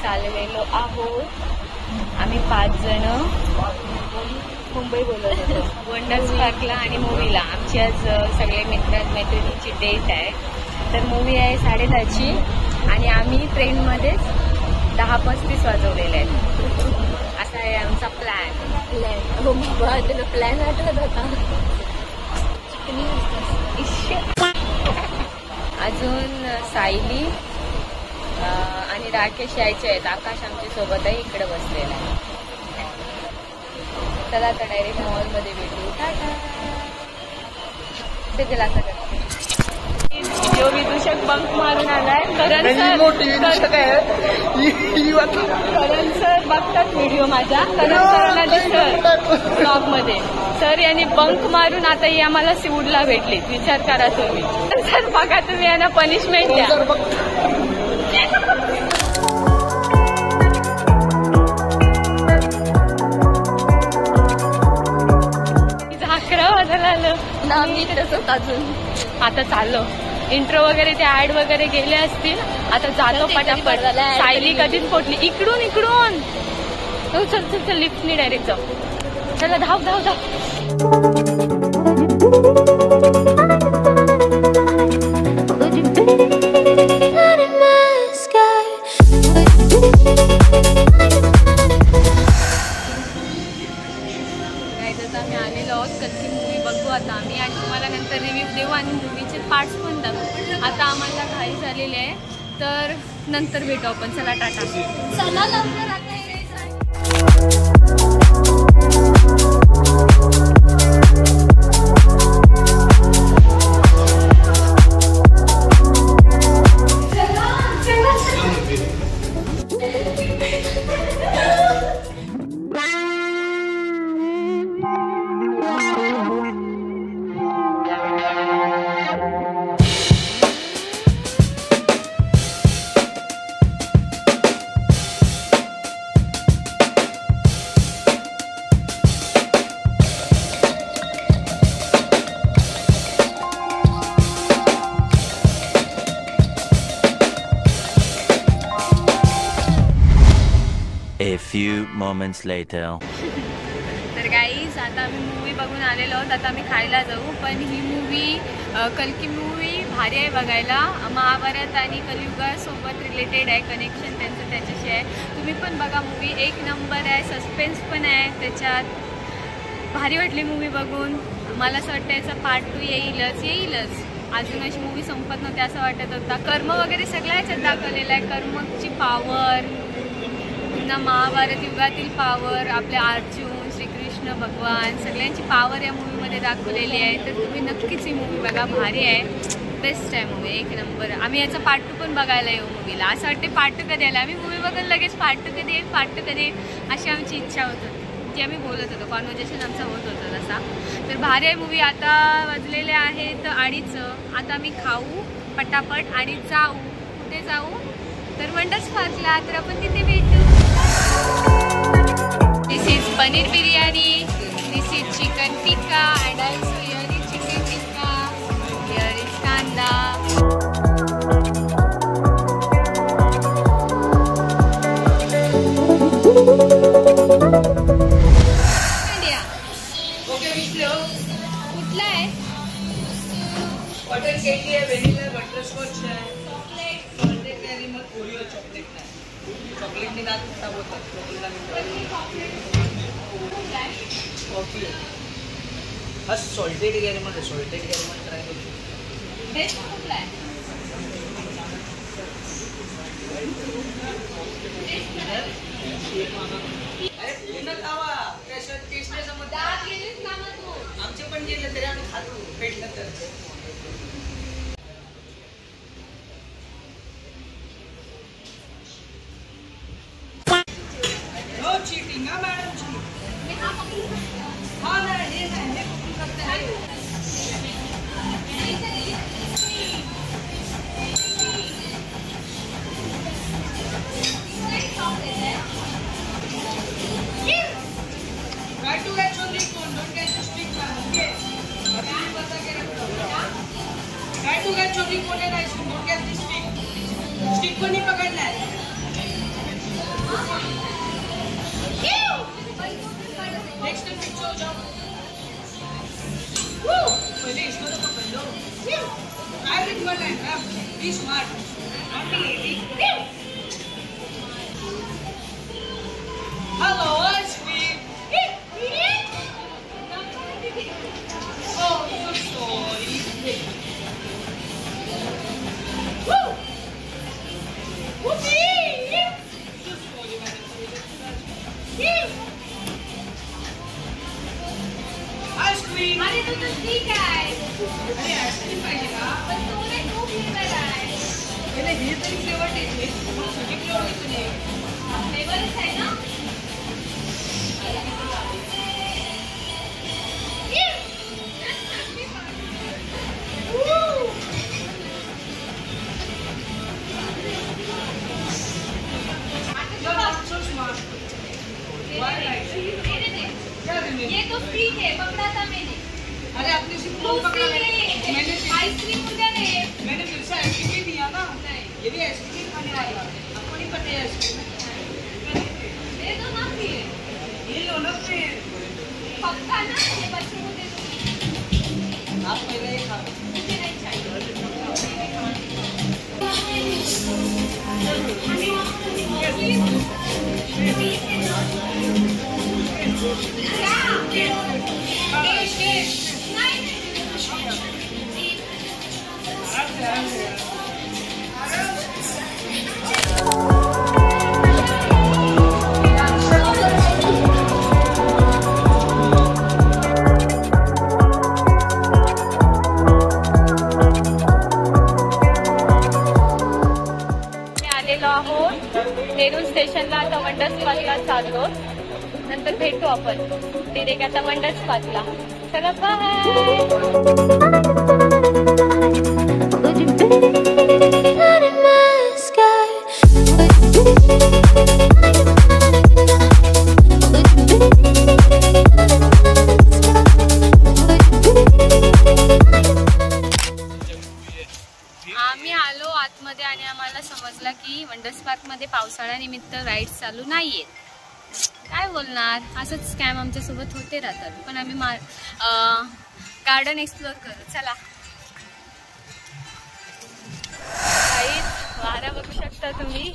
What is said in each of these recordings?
चाललेलो आहोत आम्ही 5 जण मुंबई बोलत होतो वंडर्स पार्कला आणि मूवीला. आमची आज सगळे मैत्रिणीची डेट आहे. तर मूवी आहे 10:30ची आणि आम्ही ट्रेनमध्येच 10:35 वाजवलेले आहेत. असा आहे आमचा प्लॅन. प्लॅन आठवत होता. अजून सायली आणि राकेश यायचे आहेत. आकाश आमच्या सोबतही इकडे बसलेला आहे. चला आता डायरेक्ट मॉलमध्ये भेटू. जो विदूषक बंक मारून आलाय. करण सर बघतात व्हिडिओ माझ्या. करण सरांना दिसत ब्लॉग मध्ये. सर यांनी बंक मारून आता ही आम्हाला सिवूडला भेटली. विचार करा तुम्ही. सर बघा तुम्ही यांना पनिशमेंट द्या. आम्ही इकडेच अजून आता चाललो. इंट्रो वगैरे ते ऍड वगैरे गेले असतील. आता जातो पटापट. सायली कधीच पोटली. इकडून इकडून चल चल चल लिफ्टनी डायरेक्ट जाऊ. चला धाव धाव धाव. आम्ही आलेलो आहोत. कल्की मूवी बघू आता आम्ही आणि तुम्हाला नंतर रिव्ह्यू देऊ आणि मूवीचे पार्ट्स पण दाखवू. आता आम्हाला घाई झालेली आहे तर नंतर भेटू आपण. चला टाटा. चला लवकर. A few moments later. तर गाईज आता आम्ही मूवी बघून आलेलो आहोत. आता आम्ही खायला जाऊ. पण ही मूवी कल्की मूवी भारी आहे बघायला. महाभारत आणि कलियुगासोबत रिलेटेड आहे. कनेक्शन त्यांचं त्याच्याशी आहे. तुम्ही पण बघा मूवी. एक नंबर आहे. सस्पेन्स पण आहे त्याच्यात. भारी वाटली मूवी बघून. मला असं वाटतं याचा पार्ट 2 येईलच. अजून अशी मूवी संपत नव्हती असं वाटत होता. कर्म वगैरे सगळ्या ह्याच्यात दाखवलेलं आहे. कर्मची पावर, पुन्हा महाभारत युगातील पावर, आपले अर्जुन, श्रीकृष्ण भगवान सगळ्यांची पावर या मूवीमध्ये दाखवलेली आहे. तर तुम्ही नक्कीच ही मूवी बघा. भारी आहे. बेस्ट आहे मूवी. एक नंबर. आम्ही याचा पार्ट 2 पण बघायला येऊ मूवीला. असं वाटते पार्ट 2 कधी आला. आम्ही मूवी बघून लगेच पार्ट 2 कधी येईल, पार्ट 2 कधी येईल अशी आमची इच्छा होत होती. जी आम्ही बोलत होतो. कॉन्व्हर्जेशन आमचा होत होता तसा. तर भारी आहे मूवी. आता वाजलेले आहेत 2:30. आता आम्ही खाऊ पटापट आणि जाऊ. कुठे जाऊ तर वंडर्स पार्कला. तर आपण तिथे भेटू. This is paneer biryani. This is chicken tikka and also here is chicken tikka. Here is kanda. कुठला आहे? बटर केक आहे, व्हॅनिला बटरस्कॉच आहे, चॉकलेट आहे, मग ओरिओ चॉकलेट नाही. चॉकलेटने दात खराब होतात. कॉफी हा सॉल्टेड कॅरेमल आहे. सॉल्टेड कॅरेमल ट्राय करू. बेस्ट कुठला आहे? अरे पूर्ण खावा. त्याशिवाय टेस्ट नाही समजत. आमचे पण गेले तरी आम्ही खातो भेटलं तर. नो चीटिंग हा मॅडम. हा नाही हे नाही हे कुठून करते Try to get only one, don't get the stick man, okay? अभी भी पता क्या रखो? Try to get only one and ice cream, don't get the stick. Stick को नहीं पकड़ना है. Next time पीछे हो जाओ. पहले इसको तो पकड़ low. Try with one hand, be smart. Don't be lazy. Hello, ice cream. Oh, so sorry. Woo! Whoopee! So sorry, madam. Ice cream. अरे तू तर ठीक आहे अरे आईस्क्रीम पाहिजे का? पण तू नाही खूप फ्लेवर आहे पहिले हे तरी फ्लेवर टेस्ट मग सगळे फ्लेवर घेतो नाही. फ्लेवरच आहे ना You're not so smart. Why like? क्या देने? ये तो फ्री है पकड़ा था मैंने अरे अपने से कौन पकड़ा है? आइसक्रीम मुझे नहीं मैंने फिर से आइसक्रीम ही दिया ना. नहीं ये भी आइसक्रीम खाने वाला. आपको नहीं पता है आइसक्रीम? दे दो ना फिर ये लो ना फिर. पक्का ना ये बच्चों को दे दो आप पहले ये खाओ. मुझे नहीं चाहिए नेरूळ स्टेशनला आता वंडर स्पाला चाललो नंतर भेटू आपण डिरेक्ट आता वंडर स्पाला चला आम्ही आलो आतमध्ये आणि आम्हाला समजलं की वंडर्स पार्क मध्ये पावसाळ्यानिमित्त राईड्स चालू नाहीयेत काय बोलणार असंच स्कॅम आमच्या सोबत होते राहतात पण आम्ही गार्डन एक्सप्लोर करू चला वारा बघू शकता तुम्ही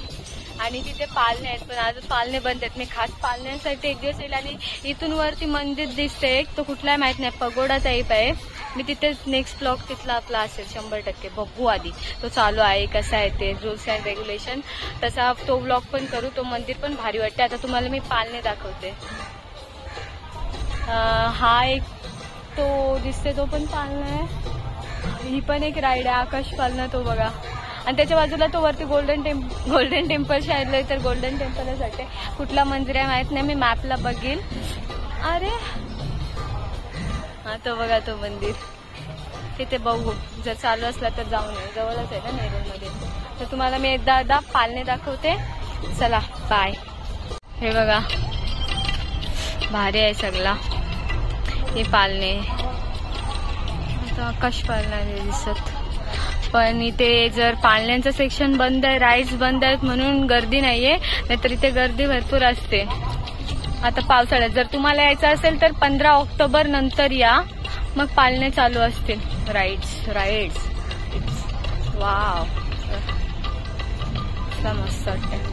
आणि तिथे पालने आहेत पण आज पालने बंद आहेत मी खास पालण्यांसाठी एक दिवस येईल आणि इथून वरती मंदिर दिसते तो कुठलाही माहित नाही पगोडा टाईप आहे मी तिथे नेक्स्ट ब्लॉग तिथला आपला असेल 100% बघू आधी तो चालू आहे कसा आहे ते रूल्स अँड रेग्युलेशन तसा तो ब्लॉग पण करू तो मंदिर पण भारी वाटते आता तुम्हाला मी पालने दाखवते हा एक तो दिसते तो पण पालना आहे ही पण एक राईड आहे आकाश पालना तो बघा आणि त्याच्या बाजूला तो वरती गोल्डन टेम्पल शायद तर गोल्डन टेम्पलच वाटते कुठला मंदिर आहे माहित नाही मी मॅपला बघेल अरे हा तो बघा तो मंदिर तिथे बघू जर चालू असला तर जाऊन येऊ जवळच आहे ना नेरूळमध्ये तर तुम्हाला मी एकदा पालने दाखवते चला बाय हे बघा भारी आहे सगळा हे पालने आता आकाश पालना दिसत पण इथे जर पाळण्यांचं सेक्शन बंद आहे राईड्स बंद आहेत म्हणून गर्दी नाहीये नाहीतर इथे गर्दी भरपूर असते आता पावसाळ्यात जर तुम्हाला यायचं असेल तर 15 ऑक्टोबर नंतर या मग पाळणे चालू असतील राईड्स वाव मस्त वाटतं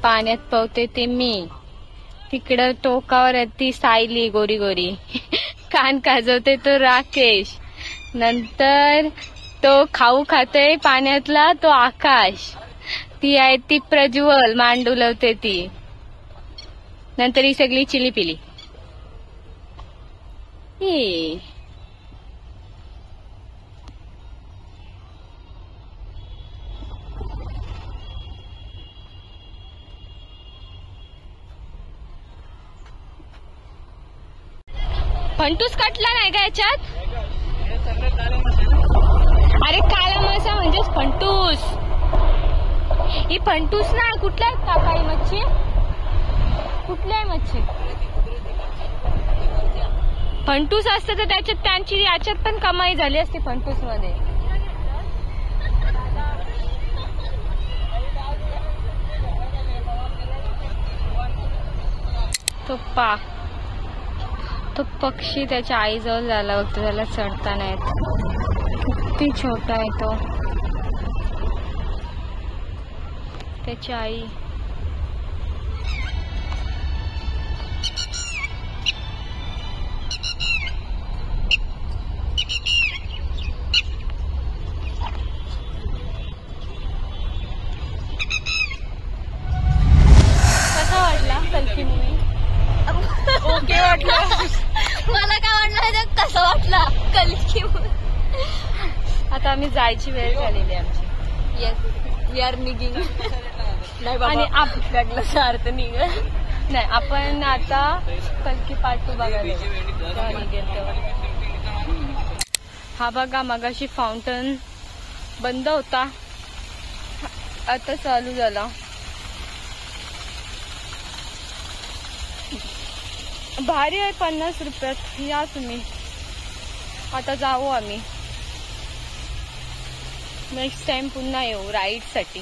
पाण्यात पवते ते मी तिकडं टोकावर आहे ती सायली गोरी गोरी कान खाजवते तो राकेश. नंतर तो खाऊ खाते पाण्यातला तो आकाश. ती आहे ती प्रज्वल, मान डुलवते ती. नंतर ही सगळी चिली पिली. फंटूस कटला नाही का याच्यात? अरे काला मासा म्हणजेच फंटूस. ही फंटूस ना, कुठल्या आहेत काका ही मच्छी? कुठली आहे मच्छी? फंटूस असतं तर त्याच्यात त्यांची याच्यात पण कमाई झाली असती फंटूस मध्ये. तो पक्षी त्याच्या आईजवळ झाला बघतो, त्याला चढता नाही येत. किती छोटा आहे तो. त्याची आई कसा वाटला कल्की मूवी? ओके वाटला. मला काय वाटलं कसं वाटला कल्की मूवी. आता आम्ही जायची वेळ झालेली आमची. येस, वी आर निघिंग. आणि आपल्याला अर्थ निघ नाही. आपण आता कल्की पार्ट 2 बघायला निघेल तेव्हा. हा बघा, मगाशी फाउंटन बंद होता, आता चालू झाला. भारी आहे. 50 रुपयात. या तुम्ही. आता जाऊ आम्ही. नेक्स्ट टाइम पुन्हा येऊ राईड साठी.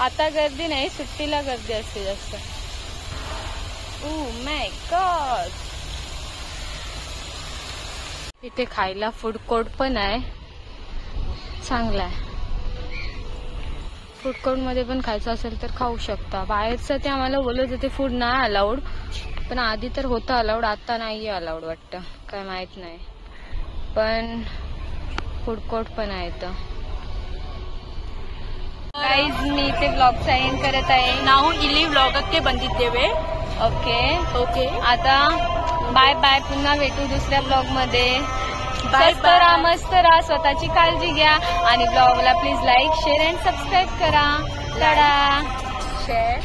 आता गर्दी नाही, सुट्टीला गर्दी असते जास्त. Oh my God. इथे खायला फूड कोर्ट पण आहे, चांगला आहे. फूड कोर्ट मध्ये पण खायचं असेल तर खाऊ शकता. बाहेरचं ते आम्हाला बोलत होते फूड नाही अलाउड, पण आधी तर होतं अलाउड, आता नाही अलाउड वाटतं, काय माहित नाही. पण फूड कोर्ट पण आहे इथं. गाइस, मी इथे ब्लॉगचा एंड करत आहे. ನಾವು ಇಲ್ಲಿ ವ್ಲಾಗಕ್ಕೆ ಬಂದಿದ್ದೇವೆ. ओके. आता बाय बाय. पुन्हा भेटू दुसऱ्या ब्लॉग मध्ये. स्वस्त राहा, मस्त राहा, स्वतःची काळजी घ्या आणि ब्लॉगला please like, share and subscribe करा. टाटा. शेअर